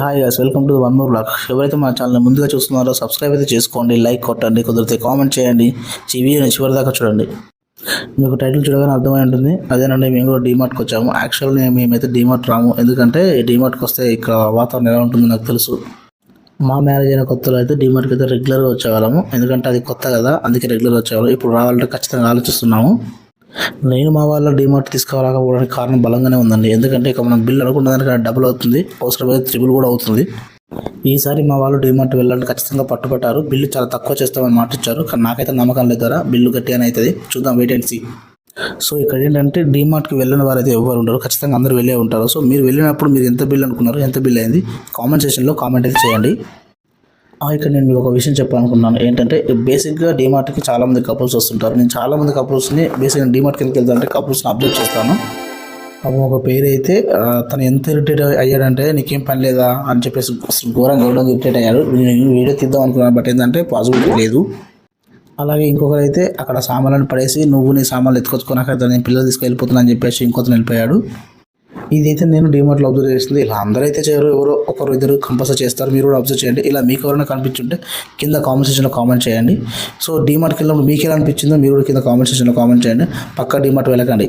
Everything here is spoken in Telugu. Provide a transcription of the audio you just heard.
Hi guys, welcome to one more blog. ఎవరైతే మా ఛానల్ ముందుగా చూస్తున్నారో సబ్స్క్రైబ్ అయితే చేసుకోండి, లైక్ కొట్టండి, కుదిరితే కామెంట్ చేయండి, వీడియోని చివరి దాకా చూడండి. మీకు టైటిల్ చూడగానే అర్థమై ఉంటుంది. అదేనండి, మేము కూడా డీమార్ట్కి వచ్చాము. యాక్చువల్గా మేమైతే డీమార్ట్ రాము, ఎందుకంటే డీమార్ట్కి వస్తే ఇక్కడ వాతావరణం ఎలా ఉంటుందో నాకు తెలుసు. మా మ్యారేజ్ అయిన కొత్తలో అయితే డీమార్ట్కి అయితే రెగ్యులర్గా వచ్చేవాళ్ళము, ఎందుకంటే అది కొత్త కదా, అందుకే రెగ్యులర్గా వచ్చేవాళ్ళం. ఇప్పుడు రావాలంటే ఖచ్చితంగా ఆలోచిస్తున్నాము. నేను మా వాళ్ళ డీమార్ట్ తీసుకురాకపోవడానికి కారణం బలంగానే ఉందండి. ఎందుకంటే ఇక మనం బిల్ అనుకున్న దానికన్నా డబుల్ అవుతుంది, అవసరమైతే ట్రిపుల్ కూడా అవుతుంది. ఈసారి మా వాళ్ళు డీమార్ట్ వెళ్ళాలంటే ఖచ్చితంగా పట్టుబట్టారు. బిల్లు చాలా తక్కువ చేస్తామని మాట ఇచ్చారు, కానీ నాకైతే నమ్మకం లేదు ద్వారా బిల్లు గట్టిగానే అవుతుంది. చూద్దాం, వెయిట్ అండ్ సీ. సో ఇక్కడ ఏంటంటే డీమార్ట్కి వెళ్ళిన వారు అయితే ఎవరు ఉండరు, ఖచ్చితంగా అందరూ వెళ్ళే ఉంటారు. సో మీరు వెళ్ళినప్పుడు మీరు ఎంత బిల్ అనుకున్నారు, ఎంత బిల్ అయింది, కామెంట్ సెక్షన్లో కామెంట్ అయితే చేయండి. ఇక్కడ నేను మీకు ఒక విషయం చెప్పాలనుకున్నాను. ఏంటంటే బేసిక్గా డీమార్ట్కి చాలామంది కపుల్స్ వస్తుంటారు. నేను చాలామంది కపుల్స్ని బేసిక్గా డీమార్ట్కి వెళ్తానంటే కపుల్స్ని అబ్జర్వ్ చేస్తాను. అప్పుడు ఒక పేరు అయితే తను ఎంత ఇరిటేట్ అయ్యాడంటే నీకేం పని లేదా అని చెప్పేసి ఘోరంగా ఇరిటేట్ అయ్యాడు. నేను వీడియో తీద్దాం అనుకున్నాను, బట్ ఏంటంటే పాసిబిలిటీ లేదు. అలాగే ఇంకొకరు అయితే అక్కడ సామాన్లను పడేసి నువ్వు నీ సామాన్లు ఎత్తుకొచ్చుకున్నాక నేను పిల్లలు తీసుకెళ్ళిపోతున్నా అని చెప్పేసి ఇంకొకరు వెళ్ళిపోయాడు. ఇదైతే నేను డీమార్ట్లో అబ్జర్వ్ చేస్తుంది. ఇలా అందరైతే చేయరు, ఎవరో ఒకరు ఇద్దరు కంపల్సరీ చేస్తారు. మీరు కూడా అబ్జర్వ్ చేయండి. ఇలా మీకు ఎవరైనా కనిపించుంటే కింద కామెంట్ సెక్షన్లో కామెంట్ చేయండి. సో డీమార్ట్కి వెళ్ళినప్పుడు మీకు ఎలా అనిపించిందో మీరు కూడా కింద కామెంట్ సెక్షన్లో కామెంట్ చేయండి. పక్కా డీమార్ట్ వెళ్ళకండి.